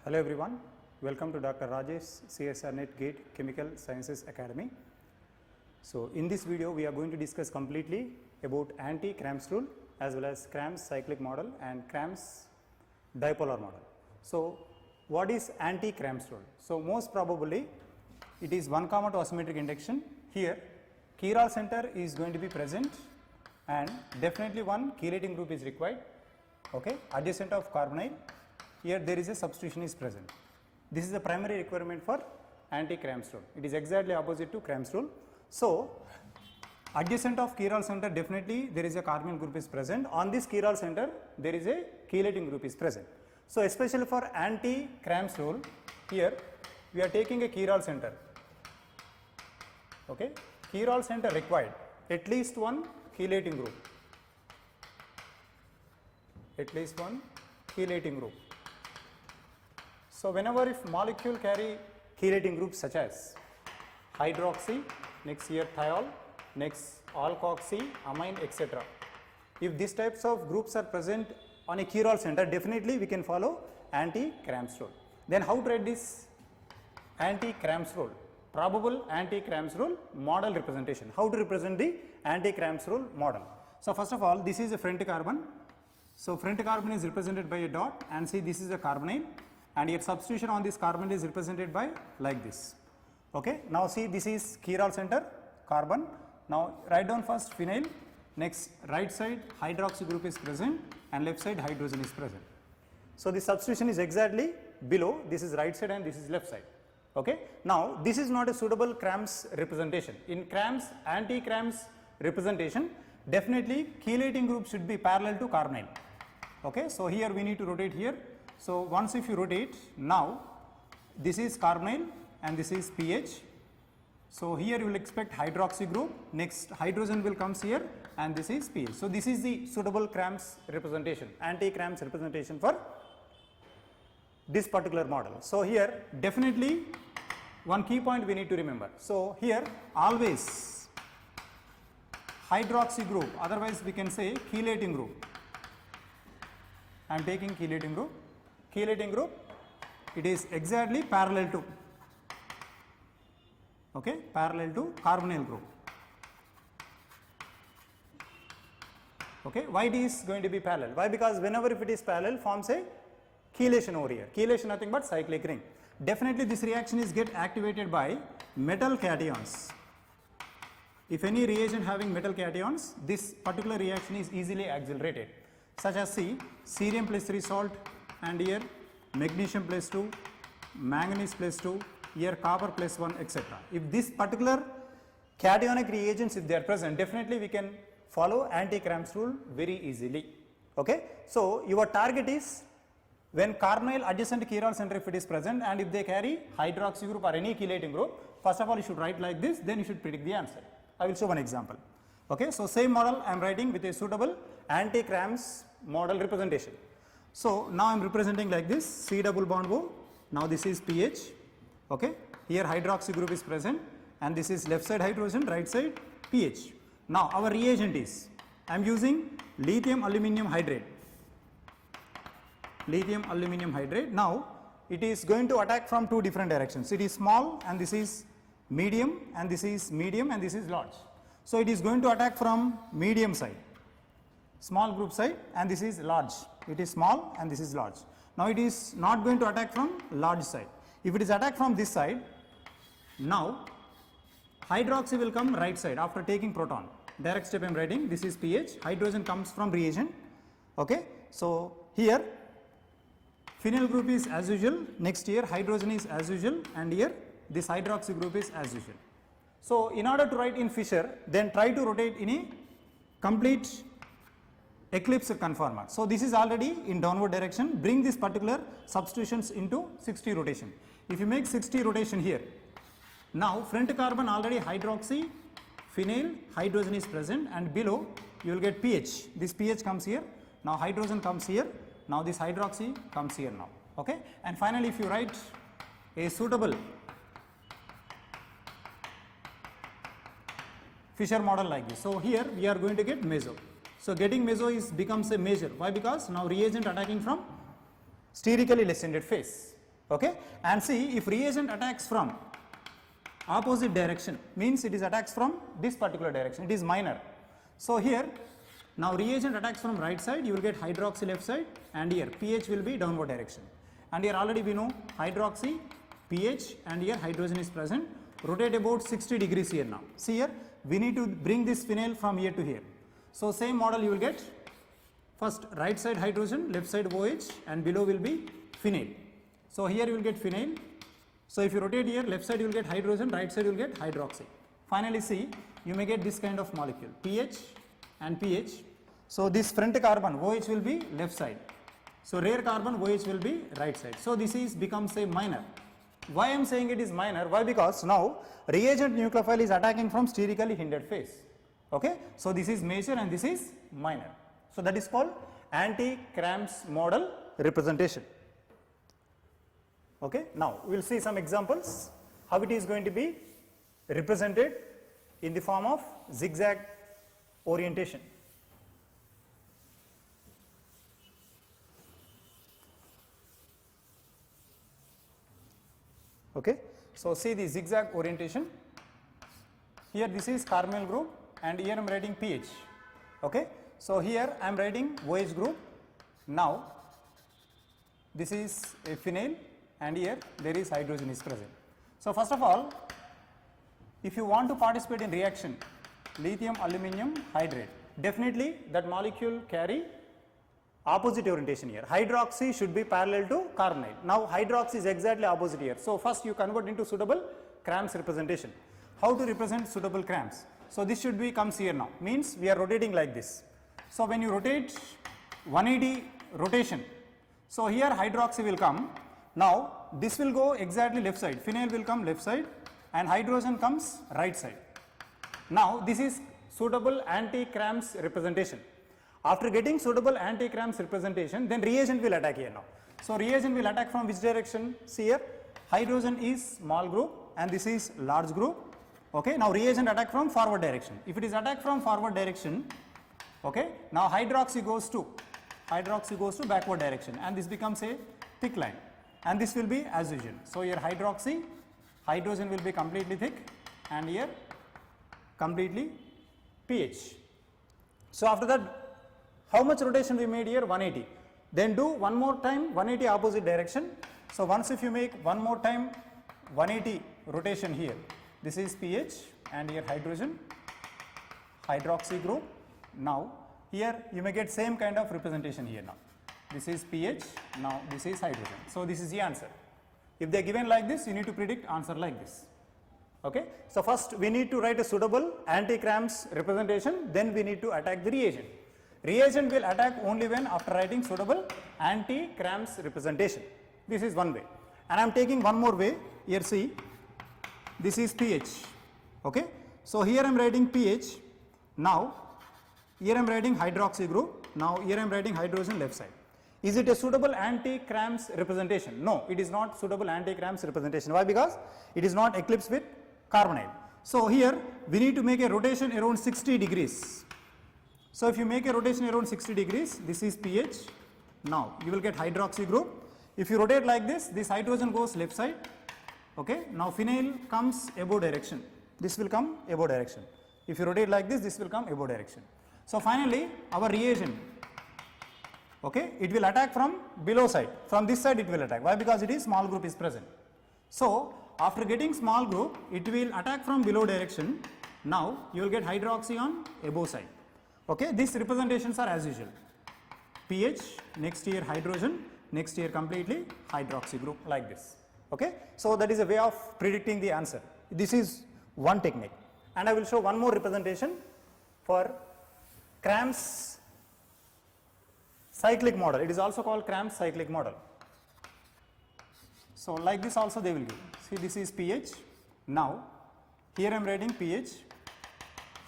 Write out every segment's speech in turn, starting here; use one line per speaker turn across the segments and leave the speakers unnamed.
Hello everyone, welcome to Dr. Rajesh CSR Net Gate Chemical Sciences Academy. So in this video we are going to discuss completely about anti-Kram's rule as well as Kram's cyclic model and Kram's dipolar model. So what is anti-Kram's rule? So most probably it is 1, 2 asymmetric induction. Here chiral center is going to be present and definitely one chelating group is required, okay, adjacent of carbonyl. Here there is a substitution is present. This is the primary requirement for anti-Kram's rule. It is exactly opposite to Kram's rule. So adjacent of chiral center definitely there is a carbonyl group is present. On this chiral center there is a chelating group is present. So especially for anti-Kram's rule, here we are taking a chiral center. Okay, chiral center required at least one chelating group. At least one chelating group. So whenever if molecule carry chelating groups such as hydroxy, next here thiol, next alkoxy, amine, etc. If these types of groups are present on a chiral center, definitely we can follow anti-Kram's rule. Then how to write this anti-Kram's rule? Probable anti-Kram's rule model representation. How to represent the anti-Kram's rule model? So first of all, this is a front carbon. So front carbon is represented by a dot, and see this is a carbonyl, and your substitution on this carbon is represented by like this. Okay. Now see this is chiral center carbon. Now write down first phenyl, next right side hydroxy group is present and left side hydrogen is present. So the substitution is exactly below, this is right side and this is left side. Okay. Now this is not a suitable Kram's representation. In Kram's anti-Kram's representation, definitely chelating group should be parallel to carbonyl. Okay. So here we need to rotate here. So once if you rotate, now this is carbonyl and this is pH. So here you will expect hydroxy group, next hydrogen will comes here and this is pH. So this is the suitable Kram's representation, anti-Kram's representation for this particular model. So here definitely one key point we need to remember. So here always hydroxy group, otherwise we can say chelating group. I am taking chelating group. Chelating group, it is exactly parallel to, okay, parallel to carbonyl group. Okay, why it is going to be parallel? Why? Because whenever if it is parallel forms a chelation over here. Chelation nothing but cyclic ring. Definitely this reaction is get activated by metal cations. If any reagent having metal cations, this particular reaction is easily accelerated. Such as see cerium plus 3 salt and here magnesium plus 2, manganese plus 2, here copper plus 1, etc. If this particular cationic reagents if they are present, definitely we can follow anti-Kram's rule very easily. Okay. So your target is when carbonyl adjacent chiral center if it is present and if they carry hydroxy group or any chelating group, first of all you should write like this, then you should predict the answer. I will show one example. Okay. So same model I am writing with a suitable anti-Kram's model representation. So now I am representing like this, C double bond O, now this is pH, okay, here hydroxy group is present and this is left side hydrogen, right side pH. Now our reagent is, I am using lithium aluminum hydrate. Lithium aluminum hydrate. Now it is going to attack from two different directions. It is small and this is medium and this is medium and this is large. So it is going to attack from medium side, small group side, and this is large. It is small and this is large. Now it is not going to attack from large side. If it is attacked from this side, now hydroxy will come right side after taking proton. Direct step I am writing, this is pH, hydrogen comes from reagent. Okay. So here phenyl group is as usual, next here hydrogen is as usual, and here this hydroxy group is as usual. So in order to write in Fischer, then try to rotate in a complete eclipse conformer. So this is already in downward direction, bring this particular substitutions into 60 rotation. If you make 60 rotation here, now front carbon already hydroxy, phenyl, hydrogen is present, and below you will get pH. This pH comes here, now hydrogen comes here, now this hydroxy comes here now. Okay. And finally if you write a suitable Fischer model like this. So here we are going to get meso. So getting meso becomes a major. Why? Because now reagent attacking from sterically less ended phase. Okay, and see, if reagent attacks from opposite direction, means it is attacks from this particular direction, it is minor. So here now reagent attacks from right side, you will get hydroxy left side, and here pH will be downward direction, and here already we know hydroxy, pH, and here hydrogen is present. Rotate about 60 degrees here now. See here, we need to bring this phenyl from here to here. So same model you will get, first right side hydrogen, left side OH, and below will be phenyl. So here you will get phenyl. So if you rotate here, left side you will get hydrogen, right side you will get hydroxy. Finally see, you may get this kind of molecule, pH and pH. So this front carbon OH will be left side. So rear carbon OH will be right side. So this is becomes a minor. Why I am saying it is minor? Why? Because now reagent nucleophile is attacking from sterically hindered phase. Okay, so this is major and this is minor. So that is called anti-Cram's model representation. Okay, now we will see some examples how it is going to be represented in the form of zigzag orientation. Okay, so see the zigzag orientation. Here this is carbonyl group, and here I am writing pH. Okay, so here I am writing OH group. Now this is a phenyl, and here there is hydrogen is present. So first of all, if you want to participate in reaction lithium aluminum hydrate, definitely that molecule carry opposite orientation here. Hydroxy should be parallel to carbonyl. Now hydroxy is exactly opposite here. So first you convert into suitable Cram's representation. How to represent suitable Cram's? So this should be comes here now, means we are rotating like this. So when you rotate 180 rotation, so here hydroxy will come. Now this will go exactly left side, phenyl will come left side, and hydrogen comes right side. Now this is suitable anti-Cram's representation. After getting suitable anti-Cram's representation, then reagent will attack here now. So reagent will attack from which direction? See here, hydrogen is small group and this is large group. Okay, now reagent attack from forward direction. If it is attack from forward direction, okay, now hydroxy goes to backward direction, and this becomes a thick line, and this will be as usual. So here hydroxy, hydrogen will be completely thick, and here completely pH. So after that, how much rotation we made here? 180. Then do one more time 180 opposite direction. So once if you make one more time 180 rotation here, this is pH, and here hydrogen, hydroxy group. Now here you may get same kind of representation here now. This is pH, now this is hydrogen. So this is the answer. If they are given like this, you need to predict answer like this. Okay. So first we need to write a suitable anti-Cram's representation, then we need to attack the reagent. Reagent will attack only when after writing suitable anti-Cram's representation. This is one way, and I am taking one more way. Here see, this is pH. Okay. So here I am writing pH. Now here I am writing hydroxy group. Now here I am writing hydrogen left side. Is it a suitable anti-Cram's representation? No, it is not suitable anti-Cram's representation. Why? Because it is not eclipsed with carbonyl. So here we need to make a rotation around 60 degrees. So if you make a rotation around 60 degrees, this is pH. Now you will get hydroxy group. If you rotate like this, this hydrogen goes left side. Okay. Now phenyl comes above direction. This will come above direction. If you rotate like this, this will come above direction. So finally our reagent, okay, it will attack from below side. From this side it will attack. Why? Because it is small group is present. So after getting small group, it will attack from below direction. Now you will get hydroxy on above side. Okay, these representations are as usual. pH, next here hydrogen, next here completely hydroxy group like this. Okay, so that is a way of predicting the answer. This is one technique, and I will show one more representation for Cram's cyclic model. It is also called Cram's cyclic model. So like this also they will give. See, this is pH. Now here I am writing pH.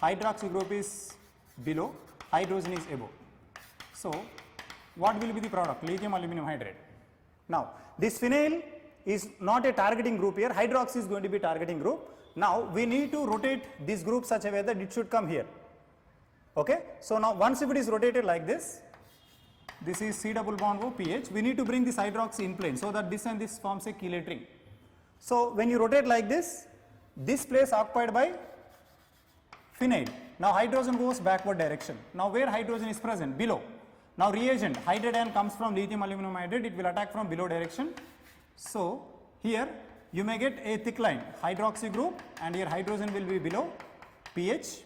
Hydroxy group is below, hydrogen is above. So what will be the product? Lithium aluminum hydrate. Now this phenyl is not a targeting group here. Hydroxy is going to be targeting group. Now we need to rotate this group such a way that it should come here. Okay. So now once if it is rotated like this, this is C double bond O pH. We need to bring this hydroxy in plane so that this and this forms a chelate ring. So when you rotate like this place occupied by phenyl. Now hydrogen goes backward direction. Now where hydrogen is present? Below. Now reagent, hydrogen comes from lithium aluminum hydride, it will attack from below direction. So here you may get a thick line, hydroxy group, and here hydrogen will be below pH.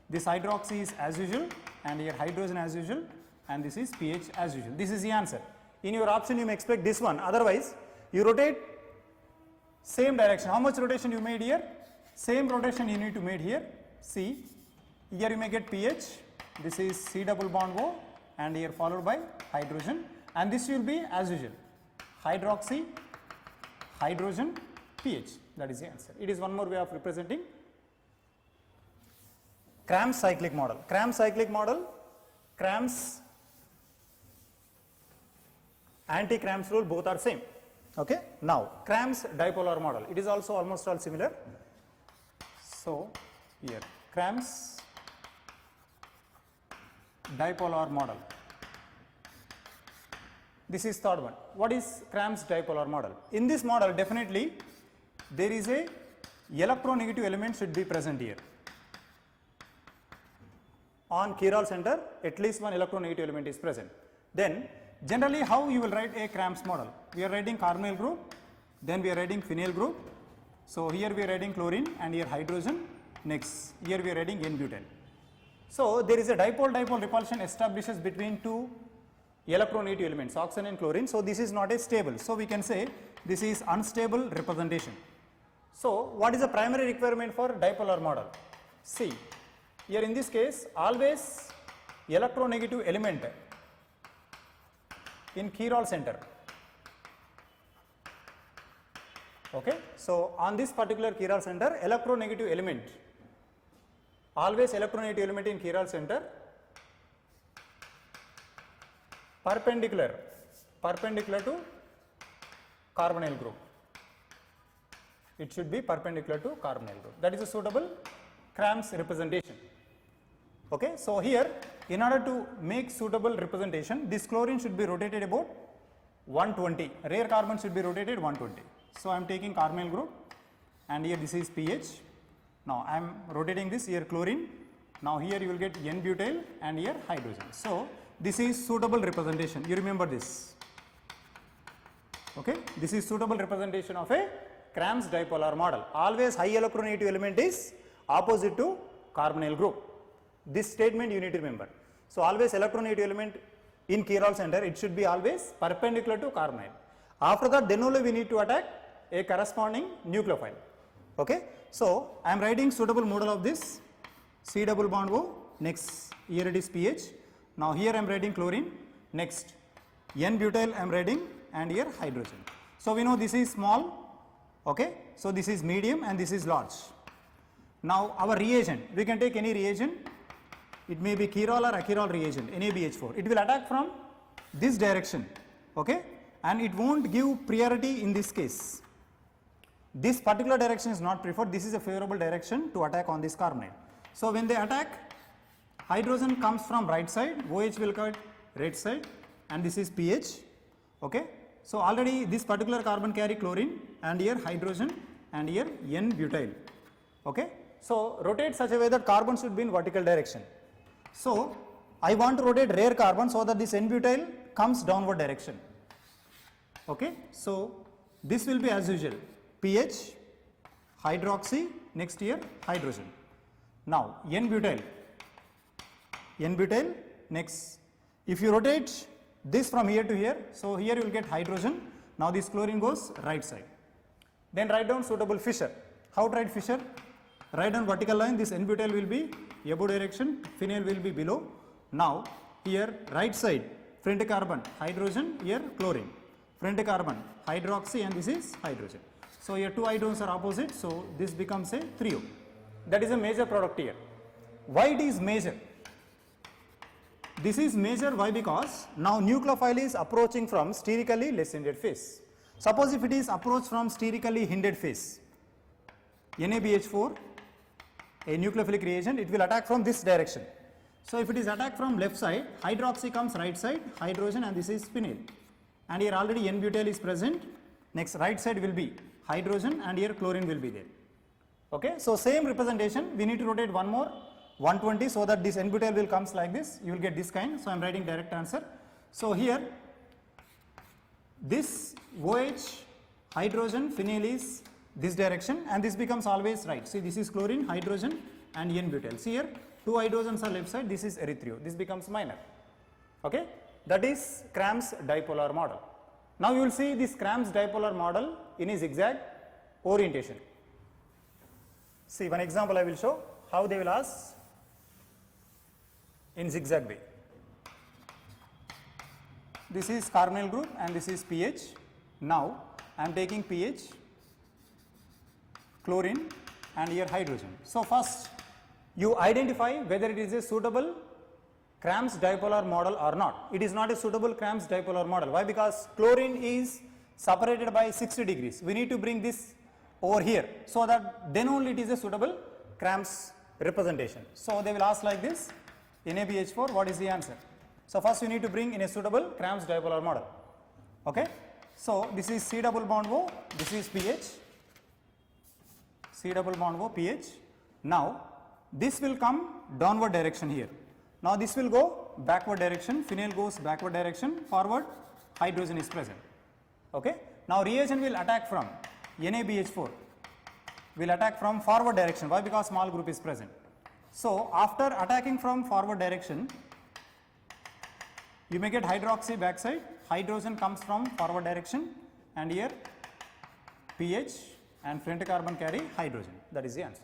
This hydroxy is as usual, and here hydrogen as usual, and this is pH as usual. This is the answer. In your option you may expect this one, otherwise you rotate same direction. How much rotation you made here? Same rotation you need to make here. See, here you may get pH, this is C double bond O, and here followed by hydrogen, and this will be as usual, hydroxy, hydrogen, pH. That is the answer. It is one more way of representing Kram's cyclic model. Kram's cyclic model, Kram's anti-Kram's rule, both are same. Okay. Now Kram's dipolar model, it is also almost all similar. So here Kram's dipolar model. This is third one. What is Kram's dipolar model? In this model, definitely there is a electronegative element should be present here. On chiral center, at least one electronegative element is present. Then generally how you will write a Kram's model? We are writing carbonyl group, then we are writing phenyl group. So here we are writing chlorine and here hydrogen. Next, here we are writing N-butyl. So there is a dipole-dipole repulsion establishes between two electronegative elements, oxygen and chlorine. So this is not a stable. So we can say this is unstable representation. So what is the primary requirement for dipolar model? See, here in this case always electronegative element in chiral center. Okay. So on this particular chiral center, electronegative element, always electronegative element in chiral center perpendicular to carbonyl group. It should be perpendicular to carbonyl group. That is a suitable Kram's representation. Okay. So here, in order to make suitable representation, this chlorine should be rotated about 120. Rare carbon should be rotated 120. So I am taking carbonyl group, and here this is pH. Now I am rotating this, here chlorine. Now here you will get N-butyl and here hydrogen. So this is suitable representation. You remember this. Okay. This is suitable representation of a Kram's dipolar model. Always high electronegative element is opposite to carbonyl group. This statement you need to remember. So always electronegative element in chiral center, it should be always perpendicular to carbonyl. After that, then only we need to attack a corresponding nucleophile. Okay. So I am writing suitable model of this C double bond O. Next, here it is pH. Now here I am writing chlorine. Next, N-butyl I am writing, and here hydrogen. So we know this is small. Okay. So this is medium and this is large. Now our reagent, we can take any reagent. It may be chiral or achiral reagent, NaBH4. It will attack from this direction. Okay. And it won't give priority in this case. This particular direction is not preferred. This is a favorable direction to attack on this carbonyl. So when they attack, hydrogen comes from right side, OH will cut right side, and this is pH. Okay. So already this particular carbon carry chlorine, and here hydrogen, and here N-butyl. Okay. So rotate such a way that carbon should be in vertical direction. So I want to rotate rare carbon so that this N-butyl comes downward direction. Okay. So this will be as usual, pH, hydroxy, next here hydrogen. Now N-butyl, next, if you rotate this from here to here, so here you will get hydrogen. Now this chlorine goes right side. Then write down suitable fissure. How to write fissure? Write down vertical line, this N-butyl will be above direction, phenyl will be below. Now here right side, front carbon, hydrogen, here chlorine. Front carbon, hydroxy, and this is hydrogen. So here two hydrogens are opposite, so this becomes a 3O. That is a major product here. Why it is major? This is major, why? Because now nucleophile is approaching from sterically less hindered phase. Suppose if it is approached from sterically hindered phase, NaBH4, a nucleophilic reagent, it will attack from this direction. So if it is attacked from left side, hydroxy comes right side, hydrogen, and this is phenyl. And here already N-butyl is present. Next right side will be hydrogen, and here chlorine will be there. Okay, so same representation, we need to rotate one more 120 so that this N-butyl will comes like this, you will get this kind. So I am writing direct answer. So here this OH hydrogen phenyl is this direction, and this becomes always right. See, this is chlorine, hydrogen, and N-butyl. See here, two hydrogens are left side, this is erythrio, this becomes minor. Okay, that is Cram's dipolar model. Now you will see this Cram's dipolar model in a zigzag orientation. See, one example I will show how they will ask in zigzag way. This is carbonyl group and this is pH. Now I am taking pH, chlorine, and here hydrogen. So first you identify whether it is a suitable Cram's dipolar model or not. It is not a suitable Cram's dipolar model. Why? Because chlorine is separated by 60 degrees. We need to bring this over here so that then only it is a suitable Cram's representation. So they will ask like this, NaBH4, what is the answer? So first you need to bring in a suitable Cram's dipolar model. Okay. So this is C double bond O, this is pH, C double bond O, pH. Now this will come downward direction here. Now this will go backward direction, phenyl goes backward direction, forward hydrogen is present. Okay. Now reagent will attack from NaBH4, will attack from forward direction. Why? Because small group is present. So after attacking from forward direction, you may get hydroxy backside, hydrogen comes from forward direction, and here pH and front carbon carry hydrogen. That is the answer.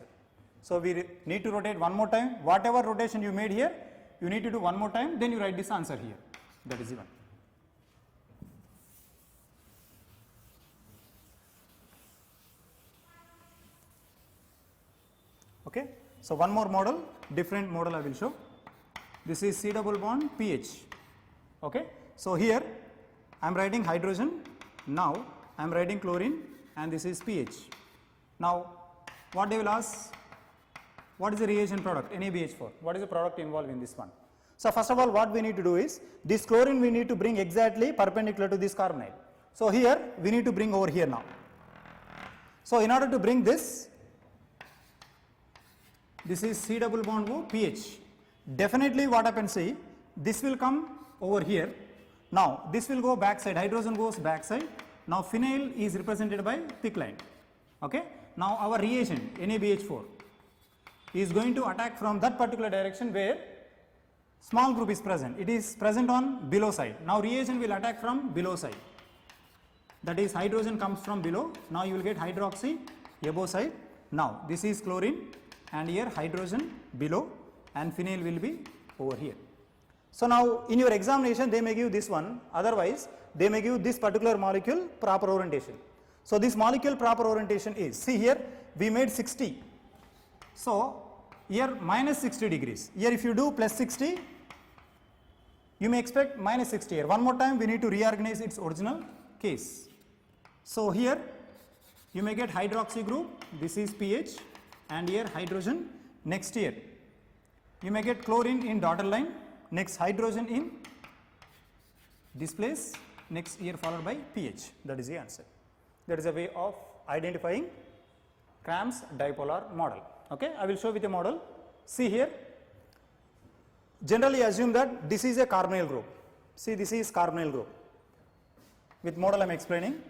So we need to rotate one more time. Whatever rotation you made here, you need to do one more time, then you write this answer here. That is the one. Okay. So one more model, different model I will show. This is C double bond pH. Okay. So here I am writing hydrogen, now I am writing chlorine, and this is pH. Now what they will ask, what is the reagent product? NaBH4. What is the product involved in this one? So first of all, what we need to do is, this chlorine we need to bring exactly perpendicular to this carbonyl. So here we need to bring over here now. So in order to bring this is C double bond O, pH. Definitely what happens, see, this will come over here. Now this will go backside, hydrogen goes backside. Now phenyl is represented by thick line. Okay. Now our reagent NaBH4 is going to attack from that particular direction where small group is present. It is present on below side. Now reagent will attack from below side. That is, hydrogen comes from below. Now you will get hydroxy above side. Now this is chlorine, and here hydrogen below, and phenyl will be over here. So now in your examination they may give this one, otherwise they may give this particular molecule proper orientation. So this molecule proper orientation is, see here we made 60. So here minus 60 degrees. Here if you do plus 60, you may expect minus 60 here. One more time we need to reorganize its original case. So here you may get hydroxy group, this is pH, and here hydrogen. Next here you may get chlorine in dotted line, next hydrogen in this place, next here followed by pH. That is the answer. That is a way of identifying Cram's dipolar model. Okay, I will show with a model. See here, generally assume that this is a carbonyl group. See, this is carbonyl group. With model I am explaining.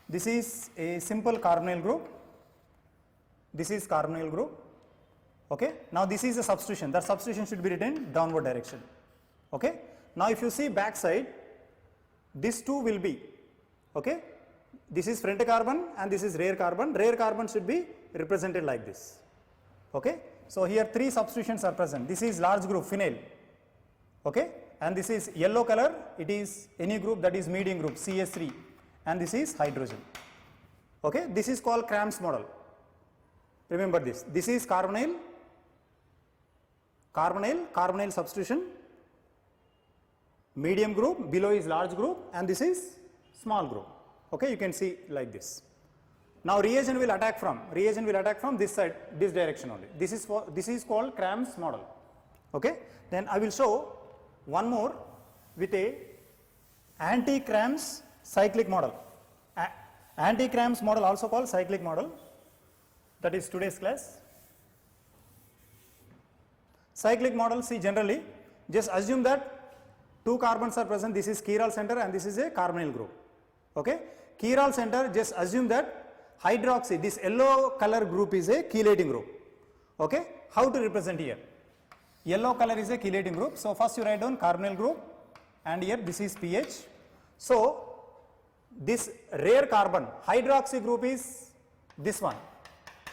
This is a simple carbonyl group. This is carbonyl group. Okay. Now this is a substitution. That substitution should be written downward direction. Okay. Now if you see back side, this two will be, okay, this is front carbon and this is rear carbon. Rear carbon should be represented like this. Okay. So here three substitutions are present. This is large group phenyl. Okay. And this is yellow color, it is any group, that is medium group CS3, and this is hydrogen. Okay. This is called Cram's model. Remember this. This is carbonyl, carbonyl substitution, medium group, below is large group, and this is small group. Okay. You can see like this. Now reagent will attack from this side, this direction only. This is called Cram's model. Okay. Then I will show one more with a anti-Kram's cyclic model. Anti-Kram's model, also called cyclic model, that is today's class. Cyclic model, see, generally just assume that two carbons are present, this is chiral center and this is a carbonyl group. Okay. Chiral center, just assume that hydroxy, this yellow color group is a chelating group. Okay. How to represent here? Yellow color is a chelating group. So first you write down carbonyl group and here this is pH. So this rare carbon hydroxy group is this one.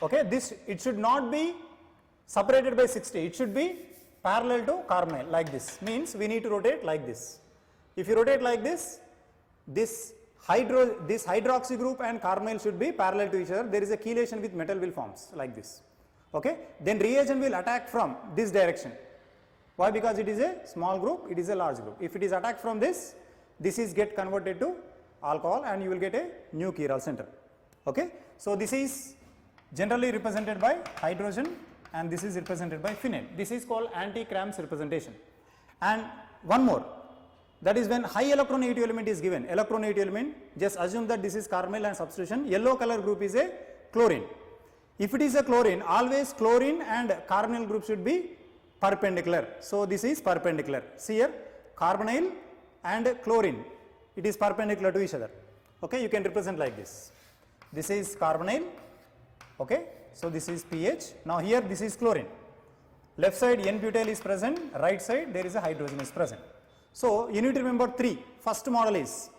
Okay. This, it should not be separated by 60, it should be parallel to carbonyl like this, means we need to rotate like this. If you rotate like this, this hydroxy group and carbonyl should be parallel to each other. There is a chelation with metal will forms like this. Okay. Then reagent will attack from this direction. Why? Because it is a small group, it is a large group. If it is attacked from this, this is get converted to alcohol and you will get a new chiral center. Okay. So this is generally represented by hydrogen and this is represented by phenyl. This is called anti-Kram's representation. And one more, that is when high electronegative element is given. Electronegative element, just assume that this is carbonyl and substitution. Yellow color group is a chlorine. If it is a chlorine, always chlorine and carbonyl group should be perpendicular. So this is perpendicular. See here, carbonyl and chlorine, it is perpendicular to each other. Okay, you can represent like this. This is carbonyl. Okay. So this is pH. Now here this is chlorine. Left side N-butyl is present, right side there is a hydrogen is present. So you need to remember three. First model is,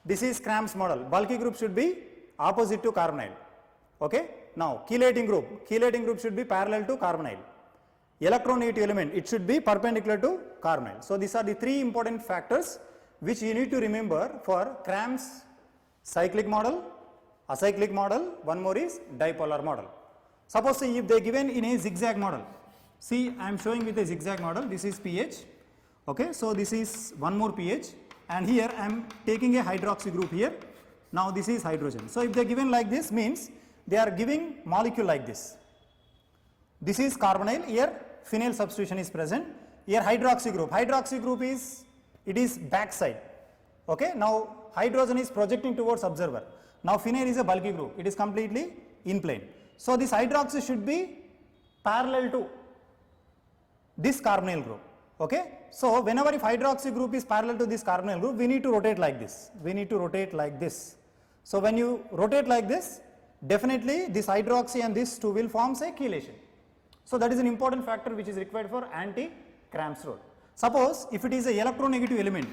this is Kram's model. Bulky group should be opposite to carbonyl. Okay. Now chelating group should be parallel to carbonyl. Electronegative element, it should be perpendicular to carbonyl. So these are the three important factors which you need to remember for Kram's cyclic model, acyclic model, one more is dipolar model. Suppose if they given in a zigzag model, see I am showing with a zigzag model, this is pH, okay, so this is one more pH and here I am taking a hydroxy group here, now this is hydrogen. So if they are given like this, means they are giving molecule like this. This is carbonyl, here phenyl substitution is present, here hydroxy group is, it is back side, okay, now hydrogen is projecting towards observer, now phenyl is a bulky group, it is completely in plane. So this hydroxy should be parallel to this carbonyl group. Okay. So whenever if hydroxy group is parallel to this carbonyl group, we need to rotate like this. We need to rotate like this. So when you rotate like this, definitely this hydroxy and this two will form a chelation. So that is an important factor which is required for anti-Kram's role. Suppose if it is a electronegative element,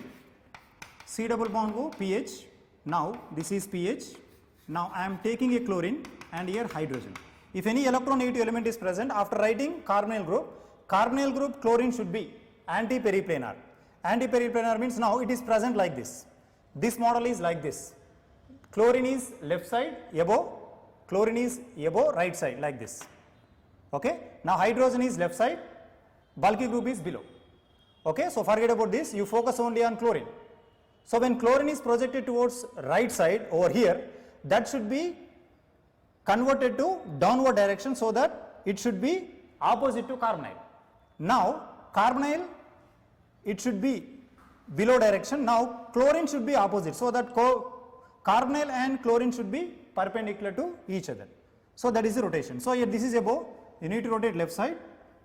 C double bond O pH. Now this is pH. Now I am taking a chlorine and here hydrogen. If any electronegative element is present, after writing carbonyl group chlorine should be anti-periplanar. Anti-periplanar means now it is present like this. This model is like this. Chlorine is left side above, chlorine is above right side like this. Okay. Now hydrogen is left side, bulky group is below. Okay. So forget about this, you focus only on chlorine. So when chlorine is projected towards right side over here, that should be converted to downward direction so that it should be opposite to carbonyl. Now carbonyl, it should be below direction. Now chlorine should be opposite, so that carbonyl and chlorine should be perpendicular to each other. So that is the rotation. So here this is above, you need to rotate left side.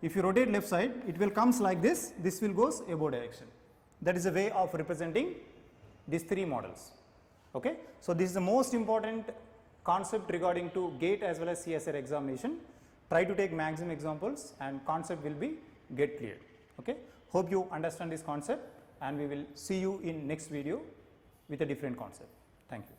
If you rotate left side, it will comes like this will goes above direction. That is a way of representing these three models. Okay. So this is the most important concept regarding to GATE as well as CSIR examination. Try to take maximum examples and concept will be get cleared. Okay. Hope you understand this concept and we will see you in next video with a different concept. Thank you.